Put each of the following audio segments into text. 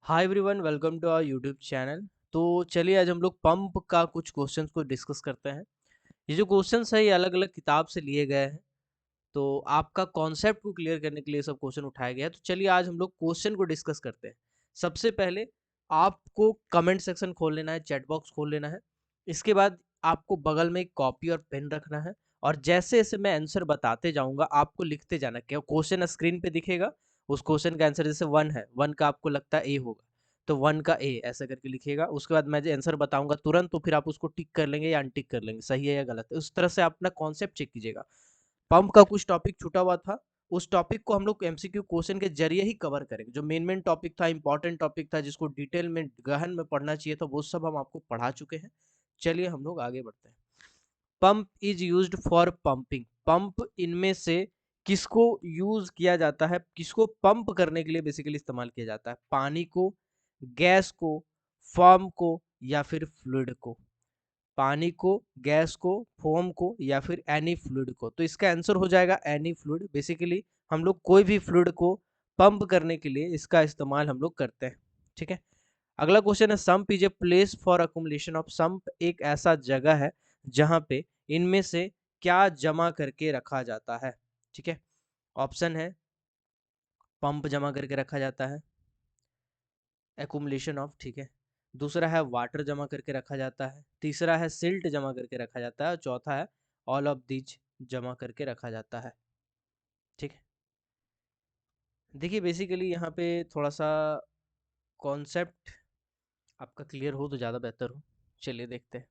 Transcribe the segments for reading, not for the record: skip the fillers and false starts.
Hi everyone, welcome to our YouTube channel. तो चलिए आज हम लोग पंप का कुछ क्वेश्चंस को डिस्कस करते हैं। ये जो क्वेश्चंस है ये अलग अलग किताब से लिए गए हैं। तो आपका कॉन्सेप्ट को क्लियर करने के लिए सब क्वेश्चन उठाया गया है। तो चलिए आज हम लोग क्वेश्चन को डिस्कस करते हैं। सबसे पहले आपको कमेंट सेक्शन खोल लेना है, चैट बॉक्स खोल लेना है। इसके बाद आपको बगल में एक कॉपी और पेन रखना है और जैसे जैसे मैं आंसर बताते जाऊंगा आपको लिखते जाना। क्या क्वेश्चन स्क्रीन पे दिखेगा, उस क्वेश्चन का आंसर जैसे 1 है, 1 का आपको लगता है ए होगा तो 1 का ए ऐसा करके लिखिएगा। उसके बाद मैं जो आंसर बताऊंगा तुरंत, तो फिर आप उसको टिक कर लेंगे या अनटिक कर लेंगे, सही है या गलत है। उस तरह से अपना कॉन्सेप्ट चेक कीजिएगा। पंप का कुछ टॉपिक छूटा हुआ था, उस टॉपिक को हम लोग एमसीक्यू क्वेश्चन के जरिए ही कवर करेंगे। जो मेन टॉपिक था, इंपॉर्टेंट टॉपिक था, जिसको डिटेल में गहन में पढ़ना चाहिए था, वो सब हम आपको पढ़ा चुके हैं। चलिए हम लोग आगे बढ़ते हैं। Pump is used for pumping. Pump इनमें से किसको यूज किया जाता है, किसको पंप करने के लिए बेसिकली इस्तेमाल किया जाता है? पानी को, गैस को, फॉर्म को या फिर फ्लूइड को? पानी को, गैस को, फोम को या फिर एनी फ्लूइड को? तो इसका आंसर हो जाएगा एनी फ्लूइड। बेसिकली हम लोग कोई भी फ्लूइड को पंप करने के लिए इसका इस्तेमाल हम लोग करते हैं। ठीक है। अगला क्वेश्चन है, sump is a place for accumulation of. Sump एक ऐसा जगह है जहां पे इनमें से क्या जमा करके रखा जाता है? ठीक है। ऑप्शन है, पंप जमा करके रखा जाता है, एकुमुलेशन ऑफ, ठीक है। दूसरा है वाटर जमा करके रखा जाता है, तीसरा है सिल्ट जमा करके रखा जाता है और चौथा है ऑल ऑफ दीज जमा करके रखा जाता है। ठीक है। देखिए बेसिकली यहाँ पे थोड़ा सा कॉन्सेप्ट आपका क्लियर हो तो ज़्यादा बेहतर हो। चलिए देखते हैं।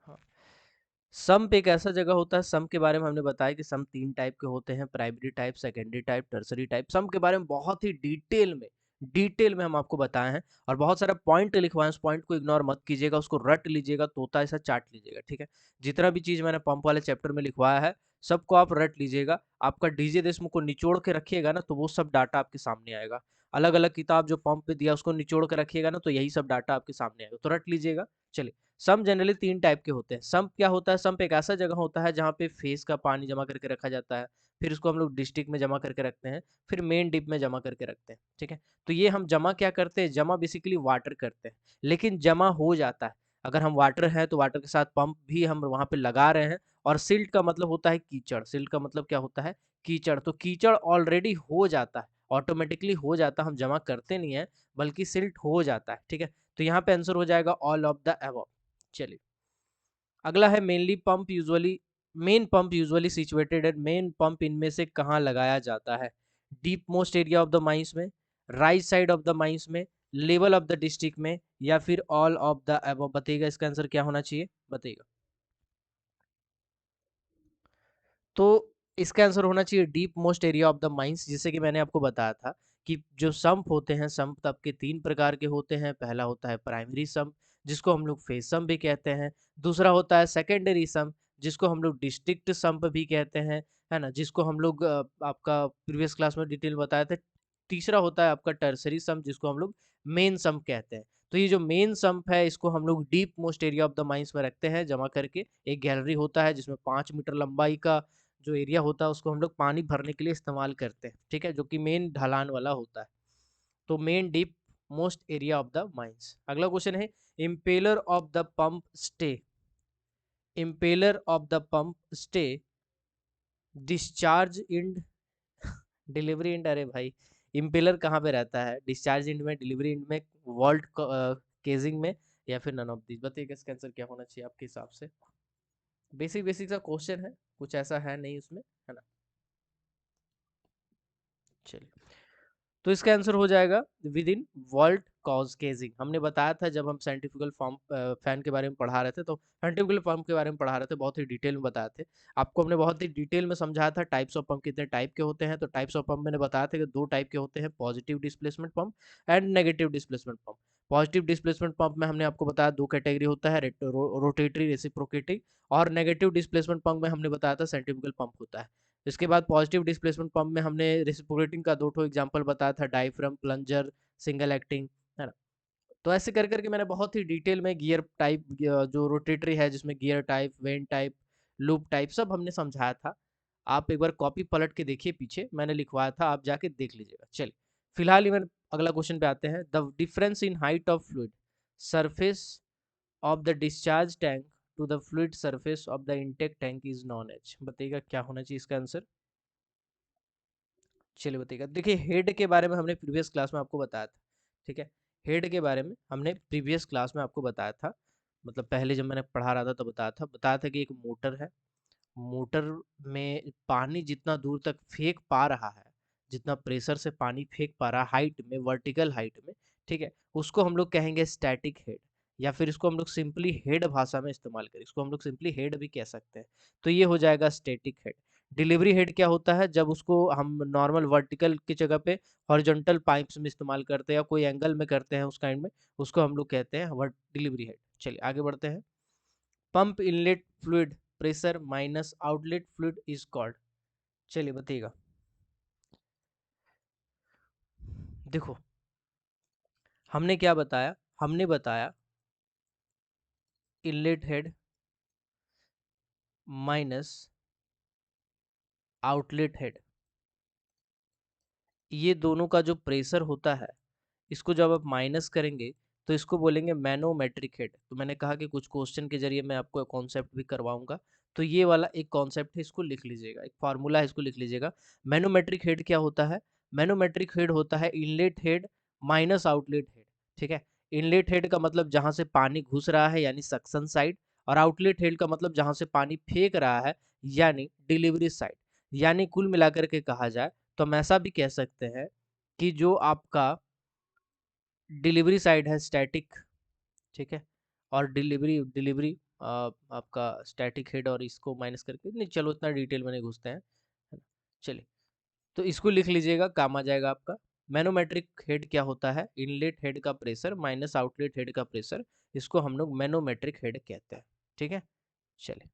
हाँ, सम्प एक ऐसा जगह होता है, सम्प के बारे में हमने बताया कि सम्प 3 टाइप के होते हैं, primary type, secondary type, tertiary type. Sump के बारे में बहुत ही डिटेल में हम आपको बताए हैं और बहुत सारा पॉइंट लिखवाए हैं। उस पॉइंट को इग्नोर मत कीजिएगा, उसको रट लीजिएगा, तोता ऐसा चाट लीजिएगा। ठीक है। जितना भी चीज मैंने पंप वाले चैप्टर में लिखवाया है सबको आप रट लीजिएगा। आपका डीजे देशमुख को निचोड़ के रखिएगा ना तो वो सब डाटा आपके सामने आएगा। अलग अलग किताब जो पंप पे दिया उसको निचोड़ के रखिएगा ना तो यही सब डाटा आपके सामने आएगा, तो रट लीजिएगा। चलिए, सम्प जनरली 3 टाइप के होते हैं। सम्प क्या होता है? सम्प एक ऐसा जगह होता है जहाँ पे फेस का पानी जमा करके रखा जाता है, फिर उसको हम लोग डिस्ट्रिक्ट में जमा करके रखते हैं, फिर मेन डिप में जमा करके रखते हैं। ठीक है। तो ये हम जमा क्या करते हैं? जमा बेसिकली वाटर करते हैं, लेकिन जमा हो जाता है। अगर हम वाटर है तो वाटर के साथ पंप भी हम वहां पे लगा रहे हैं। और सिल्ट का मतलब होता है कीचड़। सिल्ट का मतलब क्या होता है? कीचड़। तो कीचड़ ऑलरेडी हो जाता है, ऑटोमेटिकली हो जाता है, हम जमा करते नहीं है, बल्कि सिल्ट हो जाता है। ठीक है। तो यहाँ पे आंसर हो जाएगा ऑल ऑफ द अबव। चलिए, अगला है main pump usually situated at. Main pump इनमें से कहाँ लगाया जाता है? Deep most area of the mines में, right side of the mines में, लेवल ऑफ द डिस्ट्रिक्ट में या फिर ऑल ऑफ द अबव? बताइएगा इसका आंसर क्या होना चाहिए, बताइएगा। तो इसका आंसर होना चाहिए deep most area of the mines. जैसे कि मैंने आपको बताया था कि जो सम्प होते हैं, सम्प तब के 3 प्रकार के होते हैं। पहला होता है प्राइमरी सम्प, जिसको हम लोग फेस सम्प भी कहते हैं। दूसरा होता है सेकेंडरी सम्प, जिसको हम लोग डिस्ट्रिक्ट सम्प भी कहते हैं, है ना, जिसको हम लोग आपका प्रीवियस क्लास में डिटेल बताया था। तीसरा होता है आपका टर्सरी सम्प, जिसको हम लोग मेन सम्प कहते हैं। तो ये जो मेन सम्प है इसको हम लोग deep most area of the mines में रखते हैं जमा करके। एक गैलरी होता है जिसमें 5 मीटर लंबाई का जो एरिया होता है उसको हम लोग पानी भरने के लिए इस्तेमाल करते हैं। ठीक है, जो कि मेन ढलान वाला होता है। तो main deep most area of the mines. अगला क्वेश्चन है, impeller of the pump stay. Impeller of the pump stay discharge in delivery end. अरे भाई, इम्पेलर कहाँ पे रहता है? डिस्चार्ज इंड में, डिलीवरी इंड में, वॉल्ट केजिंग में या फिर नन ऑफ दीज? बताइए इसका आंसर क्या होना चाहिए आपके हिसाब से। बेसिक बेसिक सा क्वेश्चन है, कुछ ऐसा है नहीं उसमें, है ना। चलिए, तो इसका आंसर हो जाएगा विद इन वॉल्ट कॉज केजिंग। हमने बताया था जब हम साइंटिफिकल फॉर्म फैन के बारे में पढ़ा रहे थे, तो साइंटिफिकल पंप के बारे में पढ़ा रहे थे, बहुत ही डिटेल में बताए थे आपको। हमने बहुत ही डिटेल में समझाया था टाइप्स ऑफ पंप कितने टाइप के होते हैं। तो टाइप्स ऑफ पंप मैंने बताया था कि 2 टाइप के होते हैं, positive displacement pump and negative displacement pump. Positive displacement pump में हमने आपको बताया 2 कैटेगरी होता है, रोटेटरी, रेसिप्रोकेटिंग। और नेगेटिव डिस्प्लेसमेंट पंप में हमने बताया था सेंट्रीफ्यूगल पंप होता है। इसके बाद पॉजिटिव डिस्प्लेसमेंट पंप में हमने रेसिप्रोकेटिंग का 2 ठो एग्जांपल बताया था, डायफ्राम, प्लंजर, सिंगल एक्टिंग, है ना। तो ऐसे कर करके मैंने बहुत ही डिटेल में गियर टाइप, जो रोटेटरी है जिसमें gear type, when type, loop type, सब हमने समझाया था। आप एक बार कॉपी पलट के देखिए, पीछे मैंने लिखवाया था, आप जाके देख लीजिएगा। चलिए, फिलहाल इवन अगला क्वेश्चन पे आते हैं। The difference in height of fluid surface of the discharge tank to the fluid surface of the intake tank is known h. बताइएगा क्या होना चाहिए इसका आंसर। चलिए बताइएगा। देखिए हेड के बारे में हमने प्रीवियस क्लास में आपको बताया था, ठीक है। हेड के बारे में हमने प्रीवियस क्लास में आपको बताया था, मतलब पहले जब मैंने पढ़ा रहा था तो बताया था कि एक मोटर है, मोटर में पानी जितना दूर तक फेंक पा रहा है, जितना प्रेशर से पानी फेंक पा रहा है हाइट में, वर्टिकल हाइट में, ठीक है, उसको हम लोग कहेंगे स्टैटिक हेड, या फिर इसको हम लोग सिंपली हेड भाषा में इस्तेमाल करें, इसको हम लोग सिंपली हेड भी कह सकते हैं। तो ये हो जाएगा स्टैटिक हेड। डिलीवरी हेड क्या होता है, जब उसको हम नॉर्मल वर्टिकल की जगह पे हॉरिजॉन्टल पाइप्स में इस्तेमाल करते हैं या कोई एंगल में करते हैं उस काइंड में, उसको हम लोग कहते हैं डिलीवरी हेड। चलिए आगे बढ़ते हैं। Pump inlet fluid pressure minus outlet fluid is called. चलिए बताइएगा। देखो हमने क्या बताया, हमने बताया inlet head minus outlet head, ये दोनों का जो प्रेशर होता है, इसको जब आप माइनस करेंगे तो इसको बोलेंगे मैनोमेट्रिक हेड। तो मैंने कहा कि कुछ क्वेश्चन के जरिए मैं आपको कॉन्सेप्ट भी करवाऊंगा, तो ये वाला एक कॉन्सेप्ट है, इसको लिख लीजिएगा, एक फार्मूला है, इसको लिख लीजिएगा। मैनोमेट्रिक हेड क्या होता है, मैनोमेट्रिक हेड होता है inlet head minus outlet head, ठीक है। इनलेट हेड का मतलब जहां से पानी घुस रहा है यानी सक्शन साइड, और आउटलेट हेड का मतलब जहां से पानी फेंक रहा है यानी डिलीवरी साइड। यानी कुल मिलाकर के कहा जाए तो हम ऐसा भी कह सकते हैं कि जो आपका डिलीवरी साइड है स्टैटिक, ठीक है, और डिलीवरी डिलीवरी आपका स्टैटिक हेड, और इसको माइनस करके नहीं, चलो इतना डिटेल में नहीं घुसते हैं, है ना। चलिए तो इसको लिख लीजिएगा, काम आ जाएगा आपका। मैनोमेट्रिक हेड क्या होता है, इनलेट हेड का प्रेशर माइनस आउटलेट हेड का प्रेशर, इसको हम लोग मैनोमेट्रिक हेड कहते हैं, ठीक है। चलिए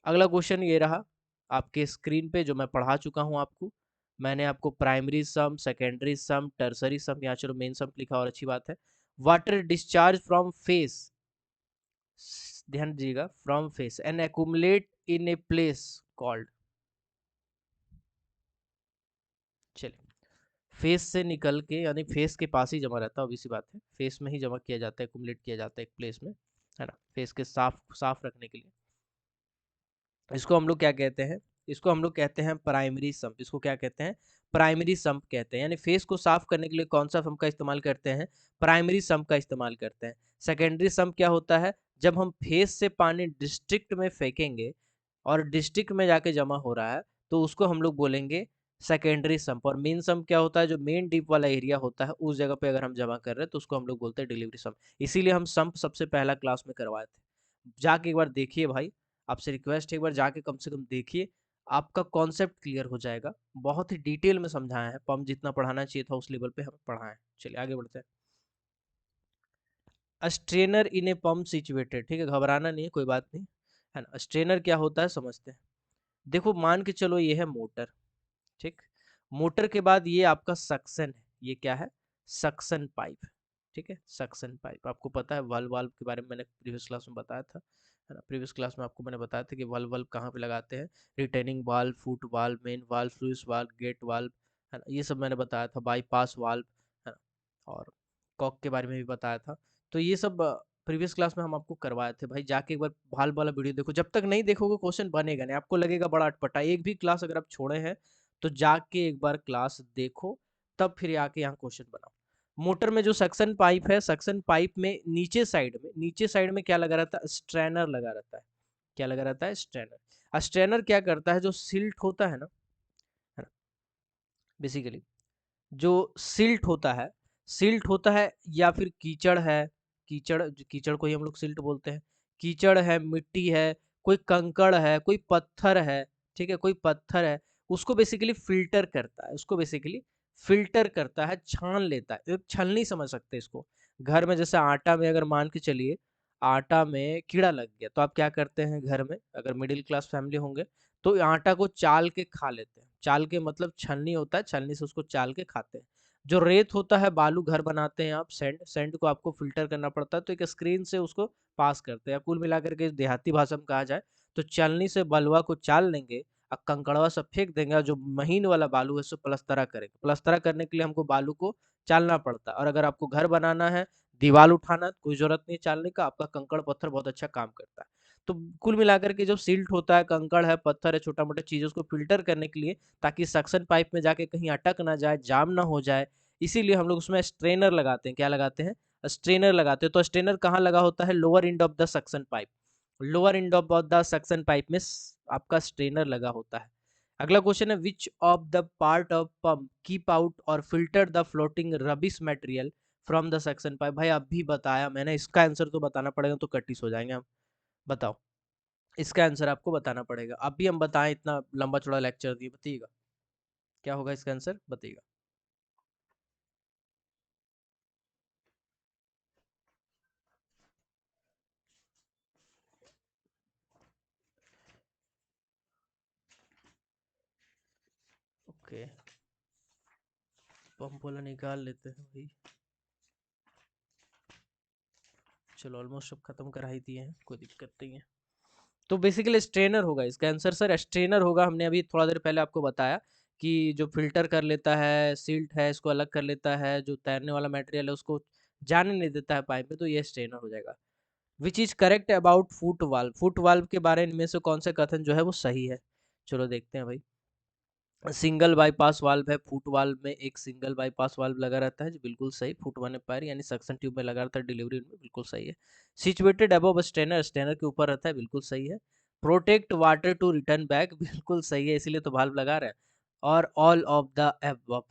अगला क्वेश्चन ये रहा आपके स्क्रीन पे, जो मैं पढ़ा चुका हूं आपको। मैंने आपको प्राइमरी सम, सेकेंडरी सम, टर्सरी सम, या चलो मेन सम लिखा और अच्छी बात है। वाटर डिस्चार्ज फ्रॉम फेस, ध्यान दीजिएगा, from face and accumulate in a place called. चलिए फेस से निकल के, यानी फेस के पास ही जमा रहता है, obvious सी बात है, फेस में ही जमा किया जाता है, एक्यूमुलेट किया जाता है एक प्लेस में, है ना, फेस के साफ साफ रखने के लिए। इसको हम लोग क्या कहते हैं, इसको हम लोग कहते हैं प्राइमरी सम्प। इसको क्या कहते हैं, प्राइमरी सम्प कहते हैं। यानी फेस को साफ करने के लिए कौन सा सम्प का इस्तेमाल करते हैं, प्राइमरी सम्प का इस्तेमाल करते हैं। सेकेंडरी सम्प क्या होता है, जब हम फेस से पानी डिस्ट्रिक्ट में फेंकेंगे और डिस्ट्रिक्ट में जाके जमा हो रहा है, तो उसको हम लोग बोलेंगे सेकेंडरी सम्प। और मेन सम्प क्या होता है, जो मेन डीप वाला एरिया होता है उस जगह पे अगर हम जमा कर रहे हैं तो उसको हम लोग बोलते हैं डिलीवरी सम्प। इसीलिए हम सम्प सबसे पहला क्लास में करवाए थे। जाके एक बार देखिए भाई, आपसे रिक्वेस्ट है एक बार जाके कम से कम देखिए, आपका कॉन्सेप्ट क्लियर हो जाएगा। बहुत ही डिटेल में समझाया है, पंप जितना पढ़ाना चाहिए था उस लेवल पे हमें पढ़ाया है। चलिए आगे बढ़ते हैं। Strainer in a pump situated, ठीक है, घबराना नहीं है, कोई बात नहीं, है ना। स्ट्रेनर क्या होता है समझते हैं। देखो मान के चलो ये है मोटर, ठीक, मोटर के बाद ये आपका सक्शन है, ये क्या है, सक्शन पाइप, ठीक है। सक्शन पाइप आपको पता है, वाल्व वाल्व के बारे में मैंने प्रीवियस क्लास में बताया था, है ना। प्रीवियस क्लास में आपको मैंने बताया था कि वाल्व वाल्व कहाँ पे लगाते हैं, retaining valve, foot valve, main valve, fluid valve, gate valve, है ना, ये सब मैंने बताया था, बाईपास वाल्व, है ना, और कॉक के बारे में भी बताया था। तो ये सब प्रीवियस क्लास में हम आपको करवाए थे भाई, जाके एक बार वाल्व वाला वीडियो देखो, जब तक नहीं देखोगे क्वेश्चन बनेगा नहीं, आपको लगेगा बड़ा अटपटा। एक भी क्लास अगर आप छोड़े हैं तो जाके एक बार क्लास देखो, तब फिर आके यहाँ क्वेश्चन बनाओ। मोटर में जो सक्शन पाइप है, सक्शन पाइप में नीचे साइड में क्या लगा रहता है, स्ट्रेनर लगा रहता है। क्या लगा रहता है, स्ट्रेनर। स्ट्रेनर क्या करता है, जो सिल्ट होता है ना, बेसिकली जो सिल्ट होता है या फिर कीचड़ है, कीचड़ को ही हम लोग सिल्ट बोलते हैं। कीचड़ है, मिट्टी है, कोई कंकड़ है, कोई पत्थर है, ठीक है, कोई पत्थर है, उसको बेसिकली फिल्टर करता है, उसको बेसिकली फिल्टर करता है, छान लेता है। एक छलनी समझ सकते हैं इसको। घर में जैसे आटा में अगर मान के चलिए, आटा में कीड़ा लग गया तो आप क्या करते हैं घर में, अगर मिडिल क्लास फैमिली होंगे तो आटा को चाल के खा लेते हैं। चाल के मतलब छलनी होता है, छलनी से उसको चाल के खाते हैं। जो रेत होता है, बालू घर बनाते हैं आप, सैंड को आपको फिल्टर करना पड़ता है, तो एक स्क्रीन से उसको पास करते हैं। कुल मिलाकर के देहाती भाषा में कहा जाए तो छलनी से बलुआ को चाल लेंगे, कंकड़वा सब फेंक देंगे और जो महीन वाला बालू है सो प्लस्तरा करेंगे। प्लस्तरा करने के लिए हमको बालू को चालना पड़ता है, और अगर आपको घर बनाना है, दीवार उठाना है, कोई जरूरत नहीं चालने का, आपका कंकड़ पत्थर बहुत अच्छा काम करता है। तो कुल मिलाकर के जो सिल्ट होता है, कंकड़ है, पत्थर है, छोटा मोटा चीजों को फिल्टर करने के लिए, ताकि सक्शन पाइप में जाके कहीं अटक ना जाए, जाम ना हो जाए, इसीलिए हम लोग उसमें स्ट्रेनर लगाते हैं। क्या लगाते हैं? स्ट्रेनर लगाते हैं। तो स्ट्रेनर कहाँ लगा होता है? Lower end of the suction pipe. Lower end of the suction pipe में आपका स्ट्रेनर लगा होता है। अगला क्वेश्चन है, which of the part of pump keep out और filter the floating rubbish material from the suction pipe? भाई अभी बताया मैंने, इसका आंसर तो बताना पड़ेगा, तो कट्टिस हो जाएंगे हम। बताओ, इसका आंसर आपको बताना पड़ेगा। अभी हम बताएं, इतना लंबा चौड़ा लेक्चर दिए, बताइएगा क्या होगा इसका आंसर, बताइएगा। ओके, पंप वाला निकाल लेते हैं भाई। चलो ऑलमोस्ट सब खत्म करा ही दिए हैं, कोई दिक्कत नहीं है। तो बेसिकली स्ट्रेनर होगा इसका आंसर सर, स्ट्रेनर होगा। हमने अभी थोड़ा देर पहले आपको बताया कि जो फिल्टर कर लेता है, सिल्ट है इसको अलग कर लेता है, जो तैरने वाला मटेरियल है उसको जाने नहीं देता है पाइप में, तो ये स्ट्रेनर हो जाएगा। Which is correct about foot valve? Foot valve के बारे में से कौन सा कथन जो है वो सही है? चलो देखते हैं भाई। सिंगल बाईपास वाल्व है फुट वाल्व में, एक सिंगल बाईपास वाल्व लगा रहता है जी, बिल्कुल सही। फुट वन पैर यानी सक्शन ट्यूब में लगा रहता है डिलीवरी में, बिल्कुल सही है। सिचुएटेड अबव स्टेनर, स्टेनर के ऊपर रहता है, बिल्कुल सही है। Protect water to return back, बिल्कुल सही है, इसीलिए तो वाल्व लगा रहे हैं। और ऑल ऑफ द अबव,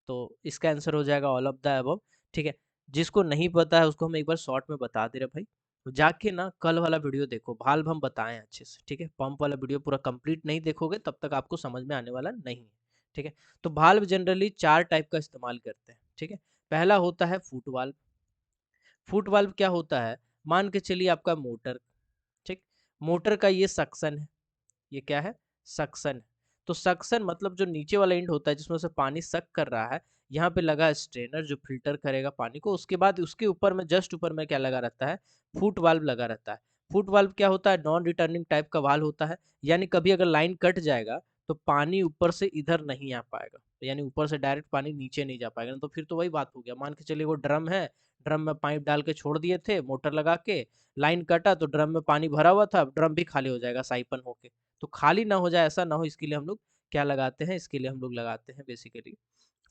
तो इसका आंसर हो जाएगा ऑल ऑफ द अबव। ठीक है, जिसको नहीं पता है उसको हम एक बार शॉर्ट में बता दे रहे भाई, तो जाके ना कल वाला वीडियो देखो, भाल्व हम बताएं अच्छे से। ठीक है, पंप वाला वीडियो पूरा कंप्लीट नहीं देखोगे तब तक आपको समझ में आने वाला नहीं है। ठीक है, तो भाल्व जनरली 4 टाइप का इस्तेमाल करते हैं। ठीक है, पहला होता है फुट वाल्व। फुट वाल्व क्या होता है? मान के चलिए आपका मोटर, ठीक, मोटर का ये सक्शन है, ये क्या है? सक्शन है। तो सक्शन मतलब जो नीचे वाला एंड होता है जिसमें से पानी सक कर रहा है, यहाँ पे लगा स्ट्रेनर जो फिल्टर करेगा पानी को। उसके बाद उसके ऊपर में, जस्ट ऊपर में क्या लगा रहता है? फुट वाल्व लगा रहता है। फुट वाल्व क्या होता है? नॉन रिटर्निंग टाइप का वाल्व होता है, यानी कभी अगर लाइन कट जाएगा तो पानी ऊपर से इधर नहीं आ पाएगा, यानी ऊपर से डायरेक्ट पानी नीचे नहीं जा पाएगा। तो फिर तो वही बात हो गया, मान के चलिए वो ड्रम है, ड्रम में पाइप डाल के छोड़ दिए थे मोटर लगा के, लाइन कटा तो ड्रम में पानी भरा हुआ था, ड्रम भी खाली हो जाएगा साइपन होके। तो खाली ना हो जाए, ऐसा ना हो, इसके लिए हम लोग क्या लगाते हैं? इसके लिए हम लोग लगाते हैं बेसिकली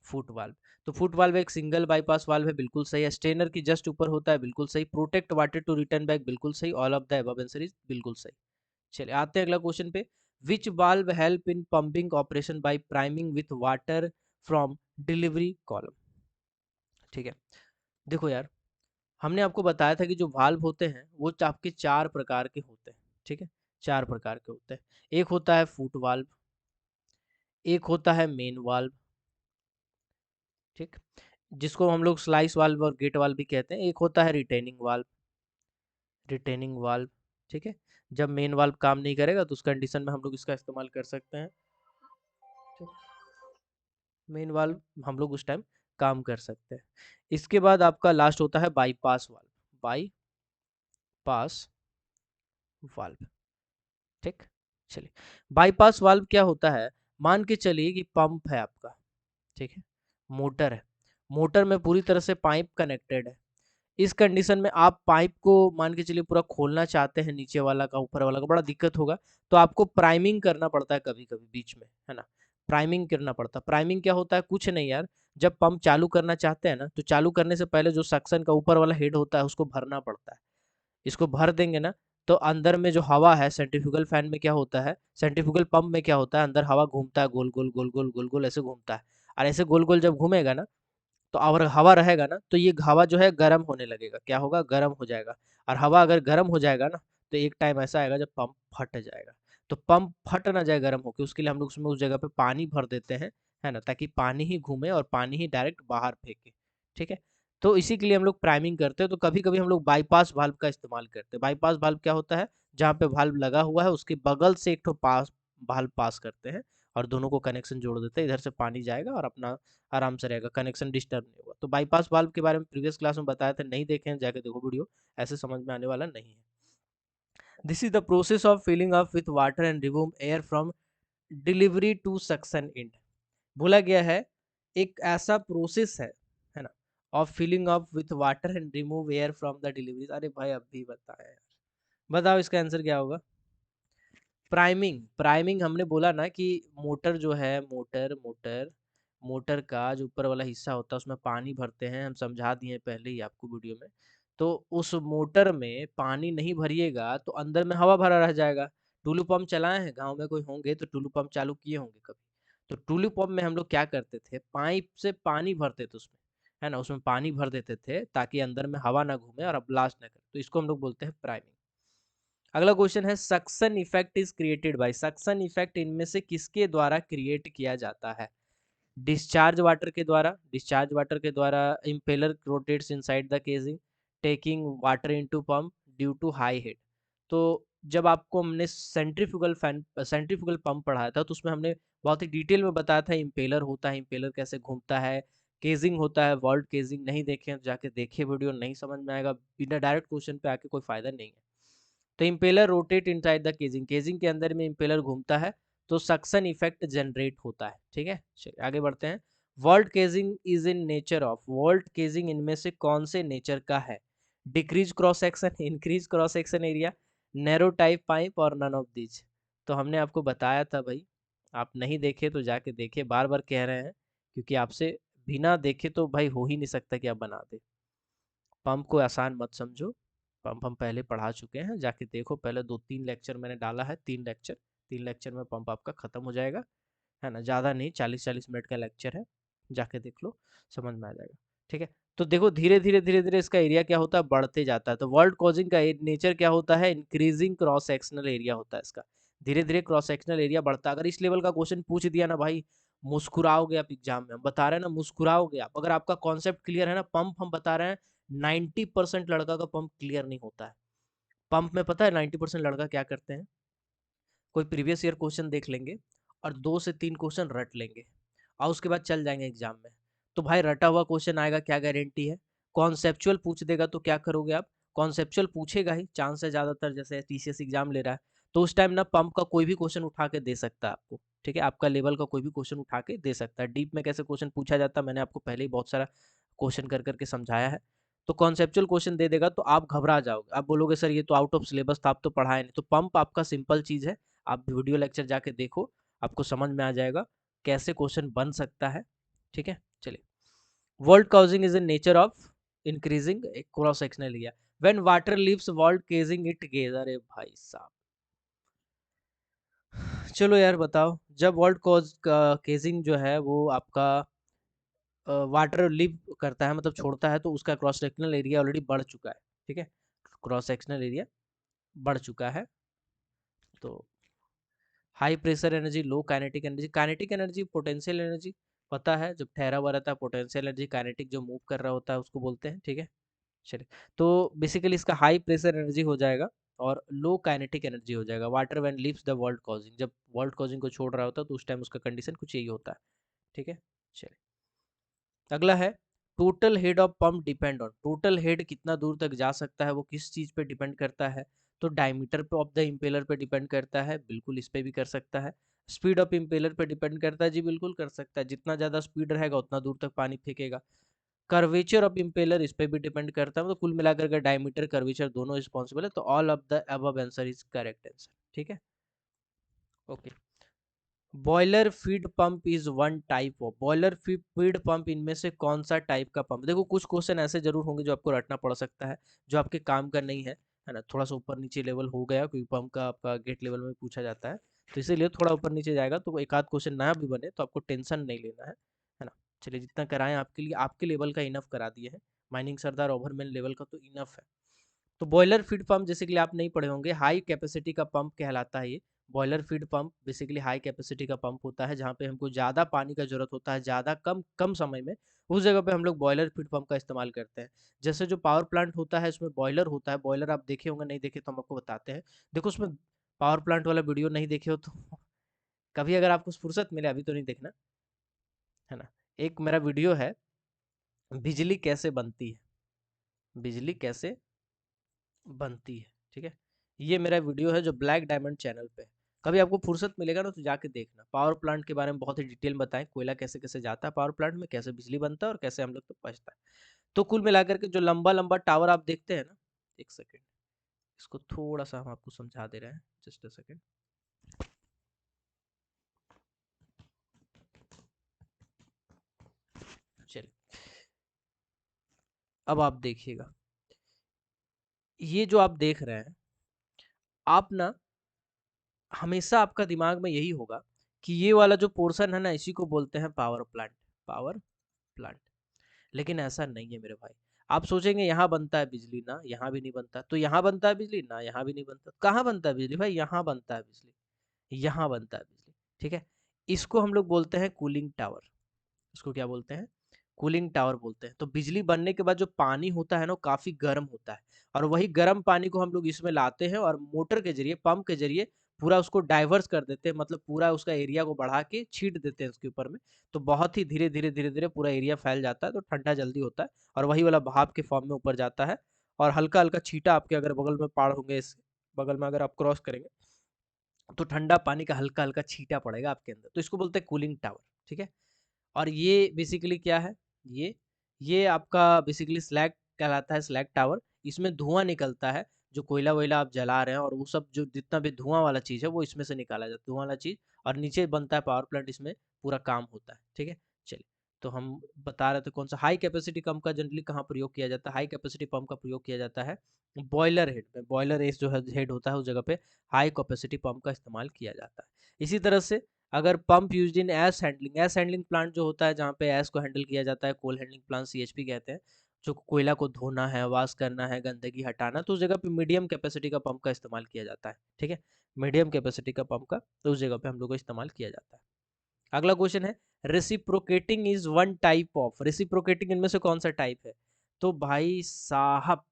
फुट वाल्व। तो फुट वाल्व एक सिंगल बाईपास वाल्व है, बिल्कुल सही है। स्टेनर की जस्ट ऊपर होता है, बिल्कुल सही। Protect water to return back, बिल्कुल सही। All of the above answer is बिल्कुल सही। चलिए आते हैं अगला क्वेश्चन पे। Which valve help in pumping operation by priming with water from delivery column? ठीक है, देखो यार, हमने आपको बताया था कि जो वाल्व होते हैं वो आपके 4 प्रकार के होते हैं। ठीक है, 4 प्रकार के होते हैं। एक होता है फुट वाल्व, एक होता है मेन वाल्व, ठीक, जिसको हम लोग स्लाइस वाल्व और गेट वाल्व भी कहते हैं। एक होता है रिटेनिंग वाल्व, रिटेनिंग वाल्व, ठीक है, जब मेन वाल्व काम नहीं करेगा तो उस कंडीशन में हम लोग इसका इस्तेमाल कर सकते हैं। मेन वाल्व हम लोग उस टाइम काम कर सकते हैं। इसके बाद आपका लास्ट होता है बाईपास वाल्व, बाईपास वाल्व, ठीक। चलिए, बाईपास वाल्व क्या होता है? मान के चलिए कि पंप है आपका, ठीक है, मोटर है, मोटर में पूरी तरह से पाइप कनेक्टेड है। इस कंडीशन में आप पाइप को मान के चलिए पूरा खोलना चाहते हैं, नीचे वाला का ऊपर वाला का, बड़ा दिक्कत होगा। तो आपको प्राइमिंग करना पड़ता है कभी कभी बीच में, है ना, प्राइमिंग करना पड़ता है। प्राइमिंग क्या होता है? कुछ नहीं यार, जब पंप चालू करना चाहते हैं ना, तो चालू करने से पहले जो सक्शन का ऊपर वाला हेड होता है उसको भरना पड़ता है। इसको भर देंगे ना, तो अंदर में जो हवा है, सेंट्रीफ्यूगल फैन में क्या होता है, सेंट्रीफ्यूगल पंप में क्या होता है, अंदर हवा घूमता है, गोल गोल गोल गोल गोल गोल ऐसे घूमता है। और ऐसे गोल गोल जब घूमेगा ना, तो और हवा रहेगा ना, तो ये हवा जो है गर्म होने लगेगा, क्या होगा? गर्म हो जाएगा। और हवा अगर गर्म हो जाएगा ना, तो एक टाइम ऐसा आएगा जब पंप फट जाएगा। तो पंप फट ना जाए गर्म होके, उसके लिए हम लोग उसमें उस जगह पे पानी भर देते हैं, है ना, ताकि पानी ही घूमे और पानी ही डायरेक्ट बाहर फेंके। ठीक है, तो इसी के लिए हम लोग प्राइमिंग करते हैं। तो कभी कभी हम लोग बाईपास वाल्व का इस्तेमाल करते हैं। बाईपास वाल्व क्या होता है? जहाँ पे वाल्व लगा हुआ है उसके बगल से एक ठो पास वाल्व पास करते हैं, और दोनों को कनेक्शन जोड़ देते हैं, इधर से पानी जाएगा और अपना आराम से रहेगा, कनेक्शन डिस्टर्ब नहीं होगा। तो बाईपास वाल्व के बारे में प्रीवियस क्लास में बताया था, नहीं देखे हैं जाके देखो वीडियो, ऐसे समझ में आने वाला नहीं है। This is the process of filling up with water and remove air from delivery to suction end. बोला गया है एक ऐसा प्रोसेस है ना, of filling up with water and remove air from the delivery. अरे भाई अब भी बताया यार, बताओ इसका आंसर क्या होगा। प्राइमिंग। प्राइमिंग हमने बोला ना कि मोटर जो है, मोटर का जो ऊपर वाला हिस्सा होता है उसमें पानी भरते हैं, हम समझा दिए पहले ही आपको वीडियो में। तो उस मोटर में पानी नहीं भरिएगा तो अंदर में हवा भरा रह जाएगा। टुल्लू पंप चलाए हैं गांव में कोई होंगे तो टुल्लू पंप चालू किए होंगे कभी। तो टुल्लू पंप में हम लोग क्या करते थे, पाइप से पानी भरते थे उसमें, है ना, उसमें पानी भर देते थे ताकि अंदर में हवा ना घूमे और ब्लास्ट ना करे, तो इसको हम लोग बोलते हैं प्राइमिंग। अगला क्वेश्चन है suction effect is created by. Suction effect इनमें से किसके द्वारा क्रिएट किया जाता है। डिस्चार्ज वाटर के द्वारा, डिस्चार्ज वाटर के द्वारा, impeller rotates inside the casing, taking water into pump due to high head. तो जब आपको हमने सेंट्रीफ्यूगल पंप पढ़ाया था तो उसमें हमने बहुत ही डिटेल में बताया था इम्पेलर होता है, इम्पेलर कैसे घूमता है, केजिंग होता है, वॉल्ट केजिंग। नहीं देखे तो जाके देखे वीडियो, नहीं समझ में आएगा, बिना डायरेक्ट क्वेश्चन पे आके कोई फायदा नहीं है। तो इम्पेलर रोटेट इनसाइड द केजिंग, केजिंग के अंदर में इम्पेलर घूमता है तो सक्शन इफेक्ट जनरेट होता है। ठीक है, चलिए आगे बढ़ते हैं। Volute casing is in nature of. Volute casing इनमें से कौन से नेचर का है। Decrease cross section, increase cross section area, narrow type pipe और नन ऑफ दीज। तो हमने आपको बताया था भाई, आप नहीं देखे तो जाके देखिए, बार बार कह रहे हैं क्योंकि आपसे बिना देखे तो भाई हो ही नहीं सकता कि आप बना दे। पंप को आसान मत समझो, पंप हम पहले पढ़ा चुके हैं, जाके देखो पहले 2-3 लेक्चर मैंने डाला है, 3 लेक्चर, 3 लेक्चर में पंप आपका खत्म हो जाएगा, है ना, ज़्यादा नहीं, 40-40 मिनट का लेक्चर है, जाके देख लो, समझ में आ जाएगा। ठीक है, तो देखो धीरे धीरे इसका एरिया क्या होता है, बढ़ते जाता है। तो वर्ल्ड कॉजिंग का नेचर क्या होता है, इंक्रीजिंग क्रॉस सेक्शनल एरिया होता है इसका। धीरे धीरे क्रॉस सेक्शनल एरिया बढ़ता है। अगर इस लेवल का क्वेश्चन पूछ दिया ना भाई, मुस्कुराओगे आप एग्जाम में, हम बता रहे हैं ना, मुस्कुराओगे आप। अगर आपका कॉन्सेप्ट क्लियर है ना, पंप हम बता रहे हैं 90% लड़का का पंप क्लियर नहीं होता है। पंप में पता है 90% लड़का क्या करते हैं, कोई प्रीवियस ईयर क्वेश्चन देख लेंगे और 2 से 3 क्वेश्चन रट लेंगे और उसके बाद चल जाएंगे एग्जाम में। तो भाई रटा हुआ क्वेश्चन आएगा क्या गारंटी है। कॉन्सेप्चुअल पूछ देगा तो क्या करोगे आप, कॉन्सेप्चुअल पूछेगा ही, चांस है ज्यादातर, जैसे टीसीएस एग्जाम ले रहा है तो उस टाइम ना पंप का कोई भी क्वेश्चन उठा के दे सकता है आपको। ठीक है, आपका लेवल का कोई भी क्वेश्चन उठा के दे सकता है। डीप में कैसे क्वेश्चन पूछा जाता है मैंने आपको पहले ही बहुत सारा क्वेश्चन कर करके समझाया है। तो कॉन्सेप्चुअल क्वेश्चन दे देगा तो आप घबरा जाओगे, आप बोलोगे सर ये तो आउट ऑफ सिलेबस था, आप तो पढ़ाए नहीं। तो पंप आपका सिंपल चीज है, आप वीडियो लेक्चर जाके देखो, आपको समझ में आ जाएगा कैसे क्वेश्चन बन सकता है। ठीक है, चलिए। Volute casing is in nature of increasing cross sectional area. When water leaves volute casing it gets. अरे भाई साहब, चलो यार बताओ, जब वॉल्ट कॉज का केजिंग जो है वो आपका वाटर लीव करता है, मतलब छोड़ता है, तो उसका क्रॉस सेक्शनल एरिया ऑलरेडी बढ़ चुका है। ठीक है, क्रॉस सेक्शनल एरिया बढ़ चुका है। तो high pressure energy, low kinetic energy. Kinetic energy potential energy पता है, जब ठहरा हुआ रहता है। पोटेंशियल एनर्जी काइनेटिक जो मूव कर रहा होता है उसको बोलते हैं। ठीक है, चलिए। तो बेसिकली इसका हाई प्रेशर एनर्जी हो जाएगा और लो काइनेटिक एनर्जी हो जाएगा। Water when leaves the world causing, जब वर्ल्ड कॉजिंग को छोड़ रहा होता है तो उस टाइम उसका कंडीशन कुछ यही होता है। ठीक है, चलिए। अगला है total head of pump depend on. Total head कितना दूर तक जा सकता है वो किस चीज पे डिपेंड करता है, तो डायमीटर पे ऑफ द इम्पेलर पे डिपेंड करता है, बिल्कुल इस पे भी कर सकता है। स्पीड ऑफ इम्पेलर पे डिपेंड करता है, जी बिल्कुल कर सकता है, जितना ज्यादा स्पीड रहेगा उतना दूर तक पानी फेंकेगा। कर्वेचर ऑफ इम्पेलर इस पे भी डिपेंड करता है, मतलब कुल मिलाकर के डायमीटर कर्वेचर दोनों रिस्पॉन्सिबल है। तो all of the above answer is correct answer. ठीक है, okay. Boiler feed pump is one type of. Boiler feed pump इनमें से कौन सा टाइप का पंप। देखो कुछ क्वेश्चन ऐसे जरूर होंगे जो आपको रटना पड़ सकता है, जो आपके काम का नहीं है ना, थोड़ा सा ऊपर नीचे लेवल हो गया क्योंकि पंप का आपका गेट लेवल में पूछा जाता है, तो इसीलिए थोड़ा ऊपर नीचे जाएगा, तो एक आध क्वेश्चन नया भी बने तो आपको टेंशन नहीं लेना है ना। चलिए, जितना कराएं आपके लिए, आपके लेवल का इनफ करा दिए हैं, माइनिंग सरदार ओवरमैन लेवल का तो इनफ है। तो बॉयलर फीड पंप बेसिकली आप नहीं पढ़े होंगे, हाई कैपेसिटी का पंप कहलाता है ये। Boiler feed pump basically high capacity का पंप होता है, जहाँ पे हमको ज़्यादा पानी का जरूरत होता है, ज़्यादा कम कम समय में, उस जगह पे हम लोग बॉयलर फीड पंप का इस्तेमाल करते हैं। जैसे जो पावर प्लांट होता है उसमें बॉयलर होता है, बॉयलर आप देखे होंगे, नहीं देखे तो हम आपको बताते हैं। देखो उसमें पावर प्लांट वाला वीडियो नहीं देखे हो तो कभी अगर आपको फुर्सत मिले, अभी तो नहीं देखना, है ना। एक मेरा वीडियो है, बिजली कैसे बनती है, बिजली कैसे बनती है। ठीक है, ये मेरा वीडियो है जो ब्लैक डायमंड चैनल पे है। कभी आपको फुर्सत मिलेगा ना तो जाके देखना, पावर प्लांट के बारे में बहुत ही डिटेल में बताएं, कोयला कैसे कैसे जाता है पावर प्लांट में, कैसे बिजली बनता है और कैसे हम लोग तक पहुंचता है। तो कुल मिलाकर के जो लंबा लंबा टावर आप देखते हैं ना, एक सेकेंड, इसको थोड़ा सा हम आपको समझा दे रहे हैं, जस्ट अ सेकेंड। चलिए, अब आप देखिएगा, ये जो आप देख रहे हैं, आप ना हमेशा आपका दिमाग में यही होगा कि ये वाला जो पोर्शन है ना, इसी को बोलते हैं पावर प्लांट, पावर प्लांट। लेकिन ऐसा नहीं है मेरे भाई। आप सोचेंगे यहाँ बनता है बिजली, ना यहाँ भी नहीं बनता। तो यहाँ बनता है बिजली, ना यहाँ भी नहीं बनता। कहाँ बनता है बिजली भाई? यहाँ बनता है बिजली, यहाँ बनता है बिजली। ठीक है, इसको हम लोग बोलते हैं कूलिंग टावर। इसको क्या बोलते हैं? कूलिंग टावर बोलते हैं। तो बिजली बनने के बाद जो पानी होता है ना, काफी गर्म होता है, और वही गर्म पानी को हम लोग इसमें लाते हैं और मोटर के जरिए, पंप के जरिए पूरा उसको डाइवर्स कर देते हैं, मतलब पूरा उसका एरिया को बढ़ा के छीट देते हैं उसके ऊपर में। तो बहुत ही धीरे धीरे धीरे धीरे पूरा एरिया फैल जाता है, तो ठंडा जल्दी होता है और वही वाला भाप के फॉर्म में ऊपर जाता है। और हल्का हल्का छीटा आपके अगर बगल में पहाड़ होंगे, इस बगल में अगर आप क्रॉस करेंगे तो ठंडा पानी का हल्का हल्का छींटा पड़ेगा आपके अंदर, तो इसको बोलते हैं कूलिंग टावर। ठीक है, और ये बेसिकली क्या है, ये ये आपका बेसिकली स्लैग कहलाता है, स्लैग टावर। इसमें धुआं निकलता है, जो कोयला वोयला आप जला रहे हैं और वो सब जो जितना भी धुआं वाला चीज़ है वो इसमें से निकाला जाता है, धुआं वाला चीज़। और नीचे बनता है पावर प्लांट, इसमें पूरा काम होता है। ठीक है, चलिए, तो हम बता रहे थे कौन सा हाई कैपेसिटी पंप का जनरली कहाँ प्रयोग किया जाता है? हाई कैपेसिटी पंप का प्रयोग किया जाता है बॉयलर हेड में। बॉयलर एज जो है हेड होता है, उस जगह पे हाई कैपेसिटी पंप का इस्तेमाल किया जाता है। इसी तरह से अगर pump used in S handling, S handling plant जो होता है जहाँ पे एस को हैंडल किया जाता है, कोल हैंडलिंग प्लांट सीएचपी कहते हैं, जो कोयला को धोना है, वाश करना है, गंदगी हटाना, तो उस जगह पे मीडियम कैपेसिटी का पंप का इस्तेमाल किया जाता है। ठीक है, मीडियम कैपेसिटी का पंप का तो उस जगह पे हम लोग को इस्तेमाल किया जाता है। अगला क्वेश्चन है, reciprocating is one type of, reciprocating इनमें से कौन सा टाइप है? तो भाई साहब,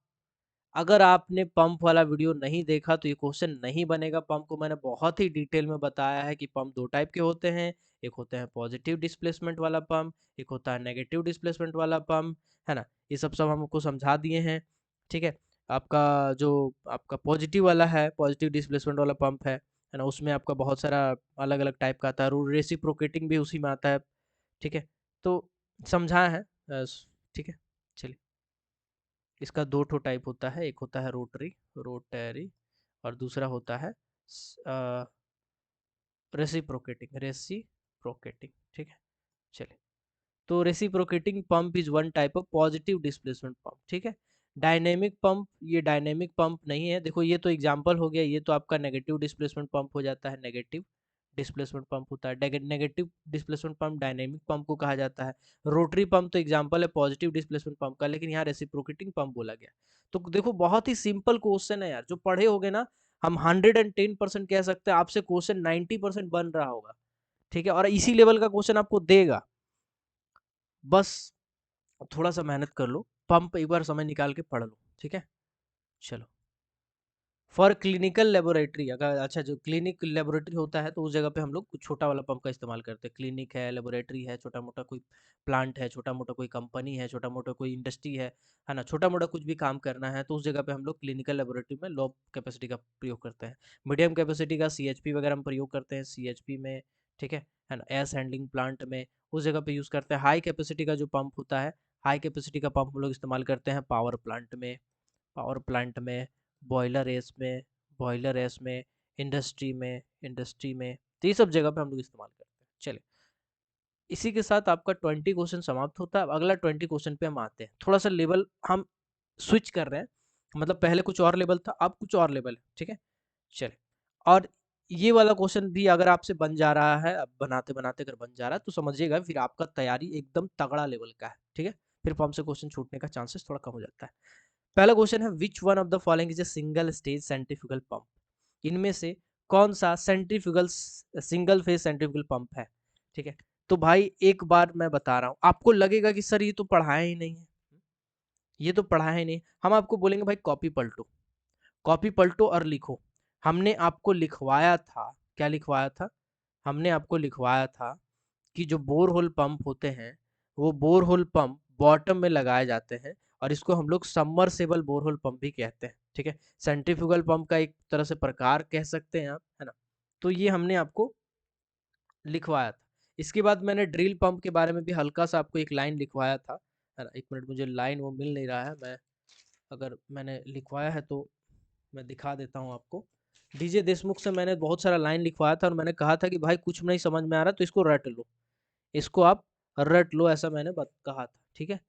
अगर आपने पंप वाला वीडियो नहीं देखा तो ये क्वेश्चन नहीं बनेगा। पंप को मैंने बहुत ही डिटेल में बताया है कि पंप दो टाइप के होते हैं, एक होता है पॉजिटिव डिस्प्लेसमेंट वाला पंप, एक होता है नेगेटिव डिस्प्लेसमेंट वाला पंप, है ना। ये सब सब हमको समझा दिए हैं। ठीक है, आपका जो आपका पॉजिटिव वाला है, पॉजिटिव डिस्प्लेसमेंट वाला पंप है ना, उसमें आपका बहुत सारा अलग अलग टाइप का आता है, रेसिप्रोकेटिंग भी उसी में आता है। ठीक है, तो समझा है। ठीक है, चलिए, इसका दो ठो टाइप होता है, एक होता है रोटरी, रोटरी, और दूसरा होता है रेसिप्रोकेटिंग, रेसिप्रोकेटिंग। ठीक है, चलिए, तो reciprocating pump is one type of positive displacement pump. ठीक है, डायनेमिक पंप, ये डायनेमिक पंप नहीं है। देखो, ये तो एग्जांपल हो गया, ये तो आपका नेगेटिव डिस्प्लेसमेंट पंप हो जाता है, नेगेटिव डिस्प्लेसमेंट पंप होता है। Negative displacement pump dynamic pump को कहा जाता है। रोटरी पंप तो एग्जांपल है पॉजिटिव डिस्प्लेसमेंट पंप का, लेकिन यहाँ रेसिप्रोकेटिंग पंप बोला गया। तो देखो, बहुत ही सिंपल क्वेश्चन है यार, जो पढ़े होगे ना, हम 110% कह सकते हैं आपसे क्वेश्चन 90% बन रहा होगा। ठीक है, और इसी लेवल का क्वेश्चन आपको देगा, बस थोड़ा सा मेहनत कर लो, पंप एक बार समय निकाल के पढ़ लो। ठीक है, चलो। फॉर क्लिनिकल लेबोरेटरी, अगर अच्छा जो क्लिनिक लेबोरेटरी होता है तो उस जगह पे हम लोग कुछ छोटा वाला पंप का इस्तेमाल करते हैं। क्लिनिक है, लेबोरेटरी है, छोटा मोटा कोई प्लांट है, छोटा मोटा कोई कंपनी है, छोटा मोटा कोई इंडस्ट्री है ना, छोटा मोटा कुछ भी काम करना है तो उस जगह पे हम लोग क्लिनिकल लेबोरेटरी में लो कैपेसिटी का प्रयोग करते हैं। मीडियम कैपेसिटी का सीएचपी वगैरह हम प्रयोग करते हैं, सीएचपी में। ठीक है ना, एस हैंडलिंग प्लांट में उस जगह पे यूज़ करते हैं। हाई कैपेसिटी का जो पंप होता है, हाई कैपेसिटी का पंप हम लोग इस्तेमाल करते हैं पावर प्लांट में, पावर प्लांट में, बॉयलर एस में, बॉयलर एस में, इंडस्ट्री में, तो ये सब जगह पे हम लोग इस्तेमाल करते हैं। चलिए, इसी के साथ आपका 20 क्वेश्चन समाप्त होता है। अगला 20 क्वेश्चन पे हम आते हैं, थोड़ा सा लेवल हम स्विच कर रहे हैं, मतलब पहले कुछ और लेवल था, अब कुछ और लेवल है। ठीक है, चलिए, और ये वाला क्वेश्चन भी अगर आपसे बन जा रहा है, अब बनाते बनाते अगर बन जा रहा है तो समझिएगा फिर आपका तैयारी एकदम तगड़ा लेवल का है। ठीक है, फिर पंप से क्वेश्चन छूटने का चांसेस थोड़ा कम हो जाता है। पहला क्वेश्चन है, which one of the following is a single stage centrifugal pump? इनमें से कौन सा centrifugal single phase centrifugal pump है? ठीक है, तो भाई एक बार मैं बता रहा हूँ, आपको लगेगा कि सर ये तो पढ़ाया ही नहीं है, ये तो पढ़ाया ही नहीं। हम आपको बोलेंगे भाई कॉपी पलटो, कॉपी पलटो और लिखो। हमने आपको लिखवाया था, क्या लिखवाया था? हमने आपको लिखवाया था कि जो बोरहोल पंप होते हैं, वो बोरहोल पंप बॉटम में लगाए जाते हैं और इसको हम लोग सबमर्सिबल बोरहोल पंप भी कहते हैं। ठीक है, सेंट्रीफ्यूगल पंप का एक तरह से प्रकार कह सकते हैं आप, है ना। तो ये हमने आपको लिखवाया था। इसके बाद मैंने ड्रिल पंप के बारे में भी हल्का सा आपको एक लाइन लिखवाया था, है ना? 1 मिनट, मुझे लाइन वो मिल नहीं रहा है, मैं अगर मैंने लिखवाया है तो मैं दिखा देता हूँ आपको। डीजे देशमुख से मैंने बहुत सारा लाइन लिखवाया था और मैंने कहा था कि भाई कुछ नहीं समझ में आ रहा तो इसको रट लो, इसको आप रट लो, ऐसा मैंने कहा था, ठीक है?